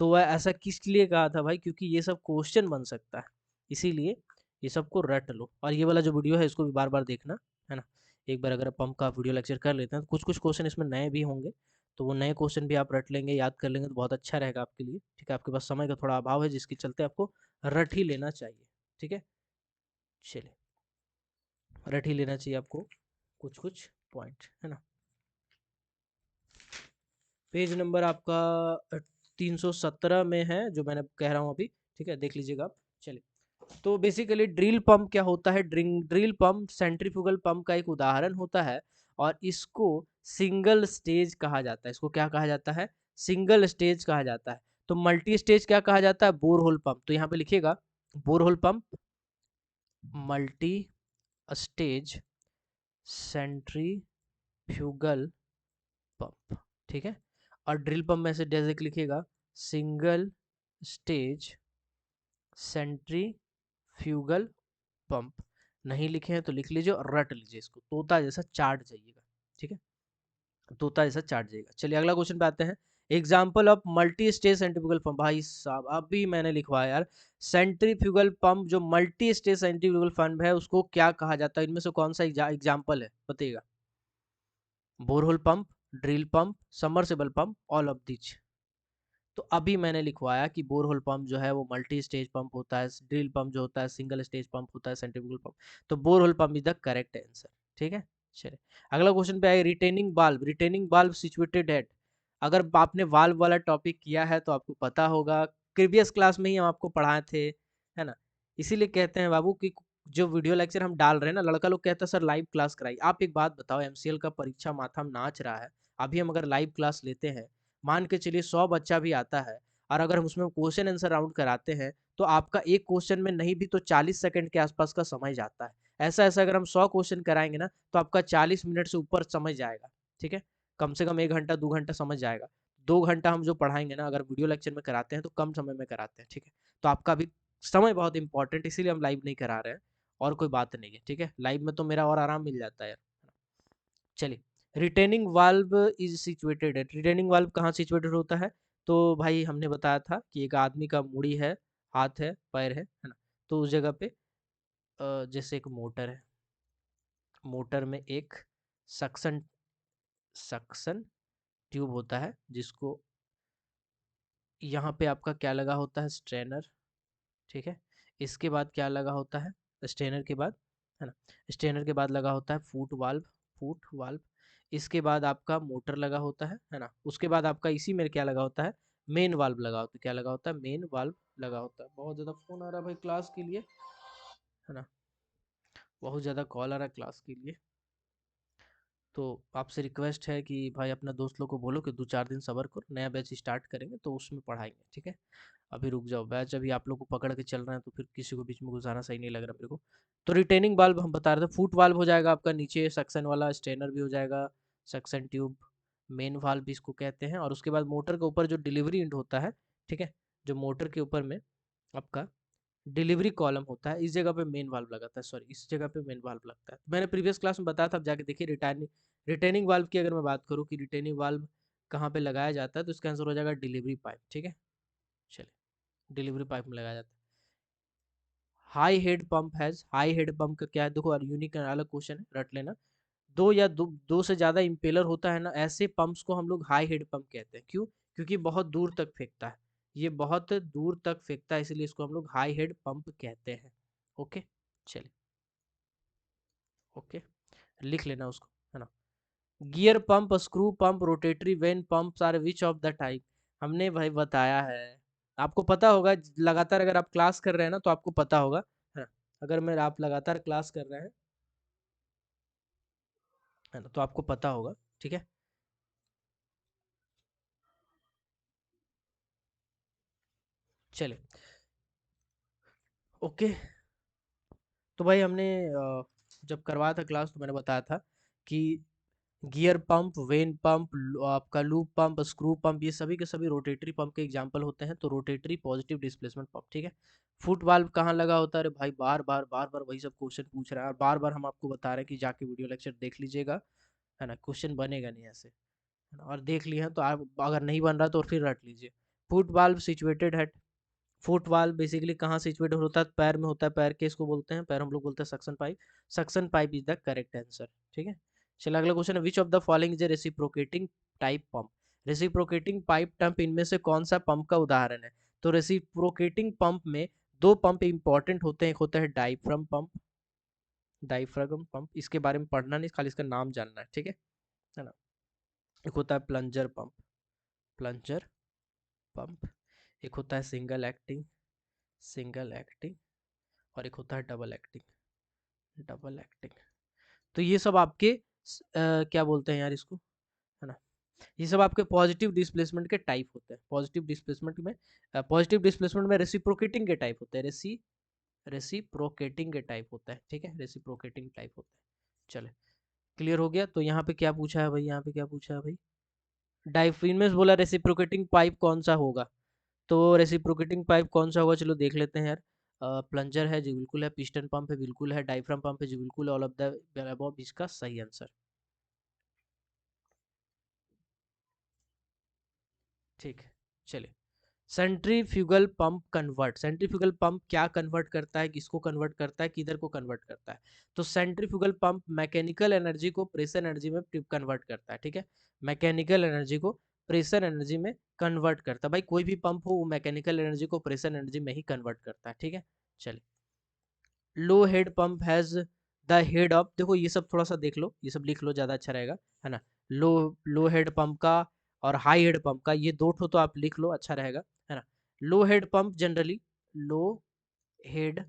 तो वह ऐसा किस लिए कहा था भाई, क्योंकि ये सब क्वेश्चन बन सकता है, इसीलिए ये सबको रट लो। और ये वाला जो वीडियो है इसको भी बार बार देखना, है ना? एक बार अगर पंप का वीडियो लेक्चर कर लेते हैं तो कुछ कुछ क्वेश्चन इसमें नए भी होंगे, तो वो नए क्वेश्चन भी आप रट लेंगे, याद कर लेंगे तो बहुत अच्छा रहेगा आपके लिए, ठीक है? आपके पास समय का थोड़ा अभाव है जिसके चलते आपको रट ही लेना चाहिए, ठीक है? चलिए, रट ही लेना चाहिए आपको कुछ कुछ पॉइंट, है ना? पेज नंबर आपका 317 में है जो मैंने कह रहा हूँ अभी, ठीक है? देख लीजिएगा आप। चलिए, तो बेसिकली ड्रिल पंप क्या होता है? ड्रिल पंप सेंट्रीफ्यूगल पंप का एक उदाहरण होता है और इसको सिंगल स्टेज कहा जाता है। इसको क्या कहा जाता है? सिंगल स्टेज कहा जाता है। तो मल्टी स्टेज क्या कहा जाता है? Borehole pump. तो यहाँ पे लिखिएगा borehole pump, multi stage centrifugal pump, ठीक है? और ड्रिल पंप में से डायरेक्ट लिखिएगा सिंगल स्टेज सेंट्रीफ्यूगल पंप। नहीं लिखे हैं तो लिख लीजिए और रट लीजिए, इसको तोता जैसा चाट जाइएगा, ठीक है? तोता जैसा चाट जाइएगा। चलिए अगला क्वेश्चन पे आते हैं। Example of multi stage centrifugal pump. भाई साहब अभी मैंने लिखवाया यार, सेंट्रीफ्यूगल पंप जो मल्टी स्टेज सेंट्रीफ्यूगल पंप है उसको क्या कहा जाता है? इनमें से कौन सा एग्जाम्पल है बताइएगा? Borehole pump, drill pump, submersible pump, all of these. तो अभी मैंने लिखवाया कि बोरहोल पंप जो है वो मल्टी स्टेज पंप होता है, ड्रिल पंप जो होता है सिंगल स्टेज पंप होता है, सेंट्रीफ्यूगल पंप। तो borehole pump is the correct answer, ठीक है? चलिए अगला क्वेश्चन पे आए, retaining valve. Retaining valve situated at, अगर आपने वाल्व वाला टॉपिक किया है तो आपको पता होगा, प्रीवियस क्लास में ही हम आपको पढ़ाए थे, है ना? इसीलिए कहते हैं बाबू कि जो वीडियो लेक्चर हम डाल रहे हैं ना, लड़का लोग कहता है सर लाइव क्लास कराइए। आप एक बात बताओ, एमसीएल का परीक्षा माथा में नाच रहा है, अभी हम अगर लाइव क्लास लेते हैं, मान के चलिए 100 बच्चा भी आता है और अगर हम उसमें क्वेश्चन आंसर राउंड कराते हैं तो आपका एक क्वेश्चन में नहीं भी तो 40 सेकंड के आसपास का समय जाता है। ऐसा ऐसा अगर हम 100 क्वेश्चन कराएंगे ना तो आपका 40 मिनट से ऊपर समय जाएगा, ठीक है? कम से कम 1 घंटा 2 घंटा समझ जाएगा। 2 घंटा हम जो पढ़ाएंगे ना अगर वीडियो लेक्चर में कराते हैं तो कम समय में कराते हैं, ठीक है? तो आपका भी समय बहुत इंपॉर्टेंट, इसीलिए हम लाइव नहीं करा रहे हैं, और कोई बात नहीं है, ठीक है? लाइव में तो मेरा और आराम मिल जाता है यार। चलिए, रिटेनिंग वाल्व इज सिचुएटेड है। रिटेनिंग वाल्व कहाँ सिचुएटेड होता है? तो भाई हमने बताया था कि एक आदमी का मुड़ी है, हाथ है, पैर है ना? तो उस जगह पे जैसे एक मोटर है, मोटर में एक सक्शन सक्शन ट्यूब होता है जिसको यहाँ पे आपका क्या लगा होता है? स्ट्रेनर, ठीक है? इसके बाद क्या लगा होता है? स्ट्रेनर के बाद, है ना? स्ट्रेनर के बाद लगा होता है फूट वाल्व। इसके बाद आपका मोटर लगा होता है ना? उसके बाद आपका इसी में क्या लगा होता है? मेन वाल्व लगा होता है। क्या लगा होता है? मेन वाल्व लगा होता है। बहुत ज़्यादा फ़ोन आ रहा है भाई क्लास के लिए, है ना? बहुत ज़्यादा कॉल आ रहा है क्लास के लिए। तो आपसे रिक्वेस्ट है कि भाई अपना दोस्त लोग को बोलो कि 2-4 दिन सब्र करो, नया बैच स्टार्ट करेंगे तो उसमें पढ़ाएँगे, ठीक है? अभी रुक जाओ, बैच अभी आप लोग को पकड़ के चल रहे हैं तो फिर किसी को बीच में घुसाना सही नहीं लग रहा मेरे को। तो रिटेनिंग वाल्व हम बता रहे थे, फुट वाल्व हो जाएगा आपका, नीचे सक्शन वाला स्ट्रेनर भी हो जाएगा, सक्शन ट्यूब, मेन वाल्व भी इसको कहते हैं। और उसके बाद मोटर के ऊपर जो डिलीवरी इंड होता है, ठीक है? जो मोटर के ऊपर में आपका डिलीवरी कॉलम होता है, इस जगह पे मेन वाल्व लगाता है, सॉरी इस जगह पे मेन वाल्व लगता है। मैंने प्रीवियस क्लास में बताया था, आप जाके देखिए। रिटेनिंग वाल्व की अगर मैं बात करूँ कि रिटेनिंग वाल्व कहाँ पे लगाया जाता है तो इसका आंसर हो जाएगा डिलीवरी पाइप, ठीक है? चलिए, डिलीवरी पाइप में लगाया जाता है। High head pump has, high head pump का क्या है? देखो यूनिक अलग क्वेश्चन है, रट लेना। दो से ज्यादा इम्पेलर होता है ना, ऐसे पंप्स को हम लोग हाई हेड पंप कहते हैं। क्यों? क्योंकि बहुत दूर तक फेंकता है, ये बहुत दूर तक फेंकता है, इसलिए इसको हम लोग हाई हेड पंप कहते हैं। ओके, चलिए, ओके, लिख लेना उसको, है ना? Gear pump, screw pump, rotary vane pumps are which of the type? हमने भाई बताया है, आपको पता होगा, लगातार अगर आप क्लास कर रहे हैं ना तो आपको पता होगा, है ना? अगर मैं आप लगातार क्लास कर रहे हैं, है ना, तो आपको पता होगा, ठीक है? चलिए, ओके। तो भाई हमने जब करवाया था क्लास तो मैंने बताया था कि गियर पंप, वेन पंप, आपका लूप पंप, स्क्रू पंप, ये सभी के सभी रोटेटरी पंप के एग्जांपल होते हैं। तो रोटेटरी पॉजिटिव डिस्प्लेसमेंट पंप, ठीक है। फुट वाल्व कहाँ लगा होता है? अरे भाई बार बार वही सब क्वेश्चन पूछ रहा है, और बार बार हम आपको बता रहे हैं कि जाके वीडियो लेक्चर देख लीजिएगा, है ना। क्वेश्चन बनेगा नहीं ऐसे, है ना। और देख लिए हैं तो आप अगर नहीं बन रहा तो फिर रट लीजिए। फुट वाल्व सिचुएटेड है, फुट वाल्व बेसिकली कहाँ सिचुएटेड होता है? पैर में होता है, पैर के इसको बोलते हैं, पैर हम लोग बोलते हैं suction pipe. Suction pipe is the correct answer, ठीक है। चलिए अगला क्वेश्चन है, which of the following is a reciprocating type pump? Reciprocating pipe pump इनमें से कौन सा पंप का उदाहरण है? तो रेसिप्रोकेटिंग पंप में दो पंप इंपॉर्टेंट होते हैं, एक होता है डायफ्राम पंप, डायफ्राम पंप, इसके बारे में पढ़ना नहीं, खाली इसका नाम जानना है, ठीक है ना। एक होता है प्लंजर पंप, प्लंजर पंप, एक होता है सिंगल एक्टिंग, सिंगल एक्टिंग, और एक होता है डबल एक्टिंग, डबल एक्टिंग। तो ये सब आपके क्या बोलते हैं यार इसको, है ना, ये सब आपके पॉजिटिव डिस्प्लेसमेंट के टाइप होते हैं। पॉजिटिव डिस्प्लेसमेंट में रेसिप्रोकेटिंग के टाइप होते हैं, रेसिप्रोकेटिंग के टाइप होता है, ठीक है, रेसिप्रोकेटिंग टाइप होता है। चले, क्लियर हो गया। तो यहाँ पे क्या पूछा है भाई, यहाँ पे क्या पूछा है भाई, डायफ्रीन में बोला रेसिप्रोकेटिंग पाइप कौन सा होगा। तो रेसिप्रोकेटिंग पाइप कौन सा होगा, चलो देख लेते हैं यार। प्लंजर है जी, बिल्कुल है। पिस्टन पंप है, बिल्कुल है। डायफ्राम पंप है जी, बिल्कुल है। ऑल ऑफ द अबव इसका सही आंसर, ठीक है। चलिए, centrifugal pump convert, centrifugal pump क्या कन्वर्ट करता है, किसको कन्वर्ट करता है, किधर को कन्वर्ट करता है? तो सेंट्रीफ्यूगल पंप मैकेनिकल एनर्जी को प्रेशर एनर्जी में कन्वर्ट करता है, ठीक है। मैकेनिकल एनर्जी को प्रेशर एनर्जी में कन्वर्ट करता है। भाई कोई भी पंप हो वो मैकेनिकल एनर्जी को प्रेशर एनर्जी में ही कन्वर्ट करता है, ठीक है। चलिए, low head pump has the head of, देखो ये सब थोड़ा सा देख लो, ये सब लिख लो, ज्यादा अच्छा रहेगा, है ना। लो लो हेड पंप का और हाई हेड पंप का, ये दो ठो तो आप लिख लो, अच्छा रहेगा, है ना। लो हेड पंप जनरली, लो हेड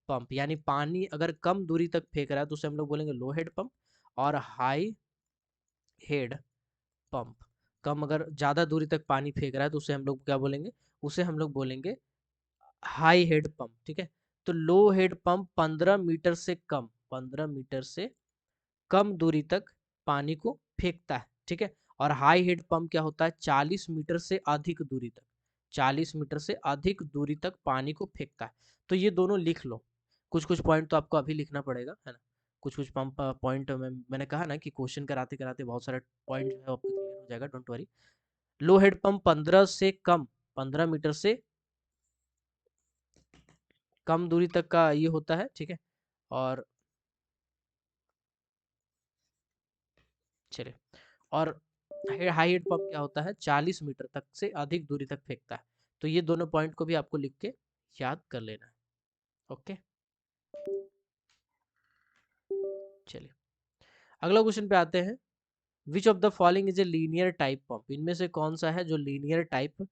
पंप यानी पानी अगर कम दूरी तक फेंक रहा है तो उसे हम लोग बोलेंगे लो हेड पंप। और हाई हेड पंप, कम अगर ज्यादा दूरी तक पानी फेंक रहा है तो उसे हम लोग क्या बोलेंगे, उसे हम लोग बोलेंगे हाई हेड पंप, ठीक है। तो लो हेड पंप 15 मीटर से कम, 15 मीटर से कम दूरी तक पानी को फेंकता है, ठीक है। और हाई हेड पंप क्या होता है, 40 मीटर से अधिक दूरी तक, 40 मीटर से अधिक दूरी तक पानी को फेंकता है। तो ये दोनों लिख लो। कुछ कुछ पॉइंट तो आपको अभी लिखना पड़ेगा, है ना। कुछ कुछ पंप पॉइंट में मैंने कहा ना कि क्वेश्चन कराते कराते बहुत सारे पॉइंट जो है आपको क्लियर हो जाएगा, don't worry. Low head pump 15 से कम, 15 मीटर से कम दूरी तक का ये होता है, ठीक है। और चलिए, और हाई हेड पंप क्या होता है, 40 मीटर तक से अधिक दूरी तक फेंकता है। तो ये दोनों पॉइंट को भी आपको लिख के याद कर लेना है, ओके। चलिए अगला क्वेश्चन पे आते हैं, विच of the following is a linear type pump? इनमें से कौन सा है जो लीनियर टाइप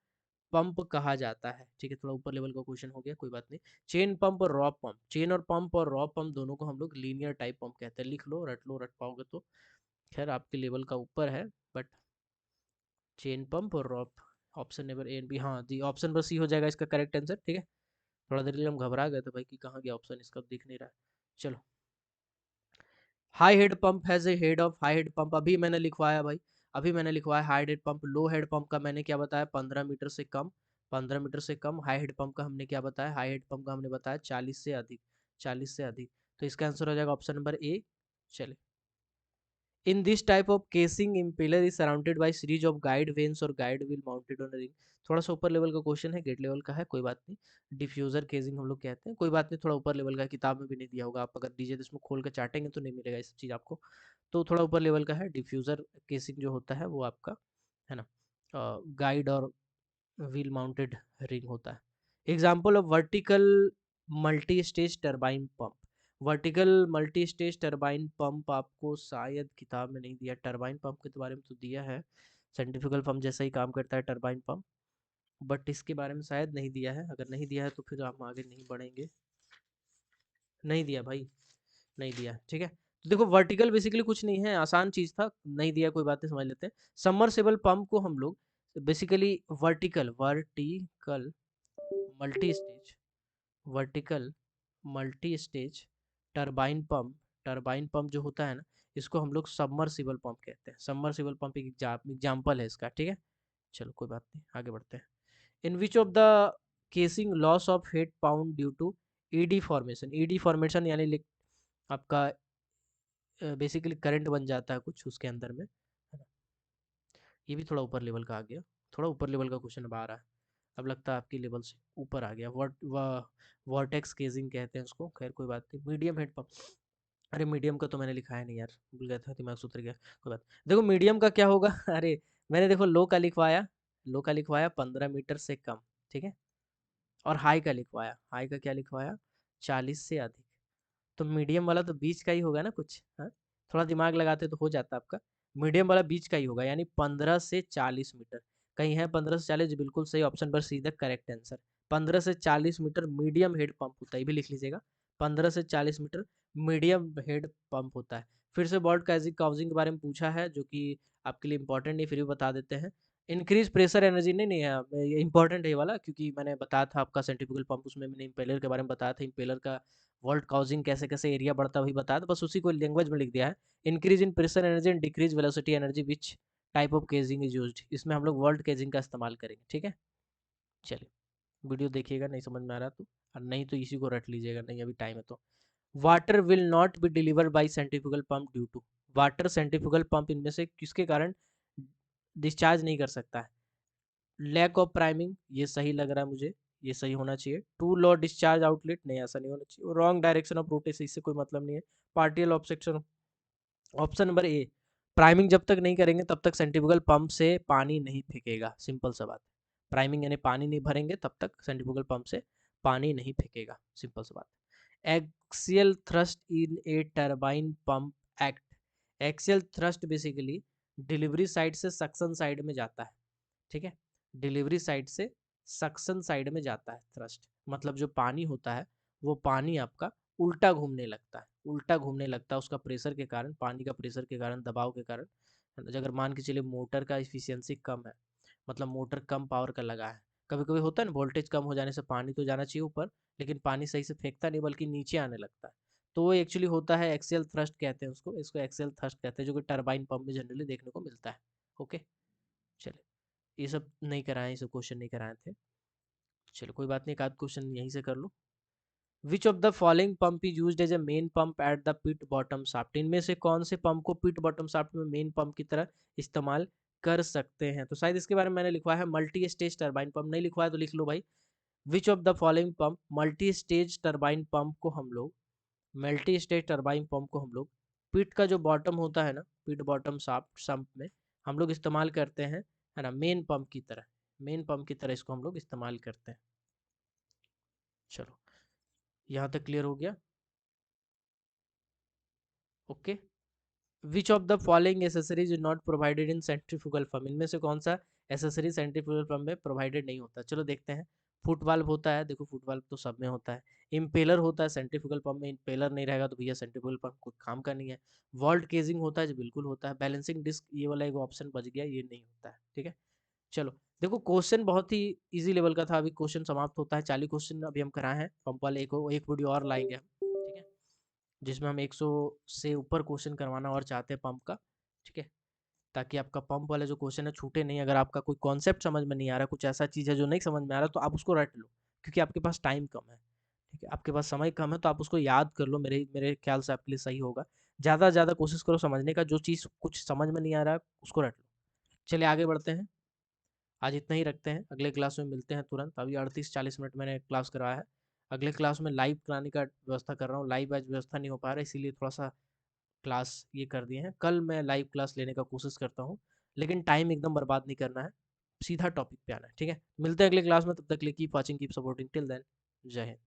पंप कहा जाता है, ठीक है। थोड़ा ऊपर लेवल का क्वेश्चन हो गया, कोई बात नहीं। चेन पंप और रॉ पंप, चेन और पंप और रॉ पंप दोनों को हम लोग लीनियर टाइप पंप कहते हैं। लिख लो, रट पाओगे तो खैर आपके लेवल का ऊपर है, बट चेन पंप और rope, option number A and B, हाँ जी, ऑप्शन नंबर सी हो जाएगा इसका करेक्ट आंसर, ठीक है। थोड़ा देर के लिए हम घबरा गए थे भाई कि कहाँ गया ऑप्शन, इसका दिख नहीं रहा है। चलो, high head pump has a head of, high head pump अभी मैंने लिखवाया भाई, अभी मैंने लिखवाया हाई हेड पंप। लो हेड पंप का मैंने क्या बताया, 15 मीटर से कम, 15 मीटर से कम। हाई हेड पंप का हमने क्या बताया, हाई हेड पंप का हमने बताया 40 से अधिक, 40 से अधिक। तो इसका आंसर हो जाएगा ऑप्शन नंबर ए। चलिए, in this type of casing impeller is surrounded by series of guide vanes और guide wheel mounted on a ring। थोड़ा सा ऊपर लेवल का क्वेश्चन है, गेट लेवल का है, कोई बात नहीं। डिफ्यूजर केसिंग हम लोग कहते हैं, कोई बात नहीं, थोड़ा ऊपर लेवल का, किताब में भी नहीं दिया होगा, आप अगर डीजे इसमें खोल के चाटेंगे तो नहीं मिलेगा ये सब चीज़ आपको। तो थोड़ा ऊपर लेवल का है, डिफ्यूजर केसिंग जो होता है वो आपका, है ना, गाइड और व्हील माउंटेड रिंग होता है। Example of vertical multi stage turbine pump, vertical multi stage turbine pump आपको शायद किताब में नहीं दिया, टर्बाइन पंप के बारे में तो दिया है, सेंट्रीफ्यूगल पंप जैसा ही काम करता है टर्बाइन पंप, बट इसके बारे में शायद नहीं दिया है। अगर नहीं दिया है तो फिर हम आगे नहीं बढ़ेंगे, नहीं दिया भाई, नहीं दिया, ठीक है। तो देखो वर्टिकल बेसिकली कुछ नहीं है, आसान चीज था, नहीं दिया कोई बात नहीं, समझ लेते हैं। सबमर्सिबल पंप को हम लोग basically vertical vertical multi stage, vertical multi stage turbine pump turbine pump जो होता है ना, इसको हम लोग सबमर्सिबल पंप कहते हैं। सबमर्सिबल पंप एक एग्जाम्पल है इसका, ठीक है। चलो कोई बात नहीं, आगे बढ़ते हैं। In which of the casing loss of head found due to eddy formation. Eddy formation यानी आपका बेसिकली करंट बन जाता है कुछ उसके अंदर में, है ना। ये भी थोड़ा ऊपर लेवल का आ गया, थोड़ा ऊपर लेवल का क्वेश्चन अब आ रहा है। अब लगता है आपकी लेवल से ऊपर आ गया। वॉर्टेक्स केजिंग कहते हैं उसको, खैर कोई बात नहीं। मीडियम हेड पंप, अरे मीडियम का तो मैंने लिखा है नहीं यार, भूल गया था, दिमाग से उतर गया, कोई बात। देखो मीडियम का क्या होगा अरे मैंने देखो लो का लिखवाया, लो का लिखवाया 15 मीटर से कम, ठीक है। और हाई का लिखवाया, हाई का क्या लिखवाया, 40 से अधिक। तो मीडियम वाला तो बीच का ही होगा ना कुछ, हाँ। थोड़ा दिमाग लगाते तो हो जाता आपका। मीडियम वाला बीच का ही होगा, यानी 15 से 40 मीटर। कहीं है 15 से 40, बिल्कुल सही, ऑप्शन पर सीधा करेक्ट आंसर। 15 से 40 मीटर मीडियम हेड पंप होता है, ये भी लिख लीजिएगा। 15 से 40 मीटर मीडियम हेड पंप होता है। फिर से बॉल्ट काउजिंग के बारे में पूछा है, जो कि आपके लिए इंपॉर्टेंट नहीं, फिर भी बता देते हैं। इंक्रीज प्रेशर एनर्जी, नहीं नहीं ये इंपॉर्टेंट है ये वाला, क्योंकि मैंने बताया था आपका सेंट्रीफ्यूगल पंप, उसमें मैंने इम्पेलर के बारे में बताया था। इम्पेलर का वोल्ट काउजिंग कैसे कैसे एरिया बढ़ता है वही बताया था, बस उसी को लैंग्वेज में लिख दिया है। Increase in pressure energy and decrease velocity energy which type of casing is used. इसमें हम लोग वोल्ट केजिंग का इस्तेमाल करेंगे, ठीक है। चलिए वीडियो देखिएगा, नहीं समझ में आ रहा तो, और नहीं तो इसी को रट लीजिएगा, नहीं अभी टाइम है तो। Water will not be delivered by centrifugal pump due to. Water centrifugal pump इनमें से किसके कारण डिस्चार्ज नहीं कर सकता है। लैक ऑफ प्राइमिंग, ये सही लग रहा है मुझे, ये सही होना चाहिए। टू लो डिस्चार्ज आउटलेट, नहीं ऐसा नहीं होना चाहिए। रॉन्ग डायरेक्शन ऑफ रोटेशन, इससे कोई मतलब नहीं है। Partial obstruction. ऑप्शन नंबर ए, प्राइमिंग जब तक नहीं करेंगे तब तक सेंट्रीफ्यूगल पंप से पानी नहीं फेंकेगा, सिंपल सा बात। प्राइमिंग यानी पानी नहीं भरेंगे तब तक सेंट्रीफ्यूगल पंप से पानी नहीं फेंकेगा, सिंपल सा बात। Axial thrust in a turbine pump act. Axial thrust basically delivery side से सक्शन साइड में जाता है, ठीक है। डिलीवरी साइड से सक्शन साइड में जाता है थ्रस्ट, मतलब जो पानी होता है वो पानी आपका उल्टा घूमने लगता है, उल्टा घूमने लगता है उसका प्रेशर के कारण, पानी का प्रेशर के कारण, दबाव के कारण। अगर मान के चलिए मोटर का इफिशियंसी कम है, मतलब मोटर कम पावर का लगा है, कभी कभी होता है ना वोल्टेज कम हो जाने से पानी तो जाना चाहिए ऊपर, लेकिन पानी सही से फेंकता नहीं बल्कि नीचे आने लगता है। तो वो एक्चुअली होता है एक्सियल थ्रस्ट कहते हैं उसको, इसको एक्सियल थ्रस्ट कहते हैं, जो कि टरबाइन पंप में जनरली देखने को मिलता है। ओके, चलिए ये सब नहीं कराए, ये सब क्वेश्चन नहीं कराए थे। चलो कोई बात नहीं, एक आध क्वेश्चन यहीं से कर लो। Which of the following pump is used as a main pump at the pit bottom shaft. इनमें से कौन से पंप को पिट बॉटम शाफ्ट में मेन पंप की तरह इस्तेमाल कर सकते हैं। तो शायद इसके बारे में मैंने लिखवा है मल्टी स्टेज टरबाइन पंप, नहीं लिखवा है तो लिख लो भाई। विच of the following pump, multi stage turbine pump को हम लोग, मल्टी स्टेज टरबाइन पंप को हम लोग पिट का जो बॉटम होता है ना, पिट बॉटम शाफ्ट सम्प में हम लोग इस्तेमाल करते हैं, है ना, मेन पंप की तरह। मेन पंप की तरह इसको हम लोग इस्तेमाल करते हैं। चलो यहाँ तक क्लियर हो गया। Okay. Which of the following accessories is not provided in centrifugal pump. इनमें से कौन सा एसेसरी सेंट्रीफ्यूगल पंप में प्रोवाइडेड नहीं होता। चलो देखते हैं। फुट वाल्व होता है, देखो फुट वाल्व तो सब में होता है। इम्पेलर होता है सेंट्रीफ्यूगल पंप में, इम्पेलर नहीं रहेगा तो भैया सेंट्रीफ्यूगल पंप कोई काम का नहीं है। वॉल्ट केजिंग होता है जो बिल्कुल होता है। बैलेंसिंग डिस्क, ये वाला एक ऑप्शन बच गया, ये नहीं होता है, ठीक है। चलो देखो क्वेश्चन बहुत ही इजी लेवल का था, अभी क्वेश्चन समाप्त होता है। 40 क्वेश्चन अभी हम कराए हैं पंप वाले, एक वीडियो और लाएंगे हम, ठीक है, जिसमें हम 100 से ऊपर क्वेश्चन करवाना और चाहते हैं पंप का, ठीक है, ताकि आपका पंप वाला जो क्वेश्चन है छूटे नहीं। अगर आपका कोई कॉन्सेप्ट समझ में नहीं आ रहा, कुछ ऐसा चीज़ है जो नहीं समझ में आ रहा, तो आप उसको रट लो, क्योंकि आपके पास टाइम कम है, ठीक है, आपके पास समय कम है, तो आप उसको याद कर लो, मेरे मेरे ख्याल से आपके लिए सही होगा। ज़्यादा से ज़्यादा कोशिश करो समझने का, जो चीज़ कुछ समझ में नहीं आ रहा है उसको रट लो। चलिए आगे बढ़ते हैं, आज इतना ही रखते हैं, अगले क्लास में मिलते हैं तुरंत। अभी 38-40 मिनट मैंने क्लास करवाया है, अगले क्लास में लाइव कराने का व्यवस्था कर रहा हूँ। लाइव आज व्यवस्था नहीं हो पा रहा है, इसीलिए थोड़ा सा क्लास ये कर दिए हैं। कल मैं लाइव क्लास लेने का कोशिश करता हूँ, लेकिन टाइम एकदम बर्बाद नहीं करना है, सीधा टॉपिक पे आना है, ठीक है। मिलते हैं अगले क्लास में, तब तक के लिए keep watching, keep supporting, till then जय हिंद।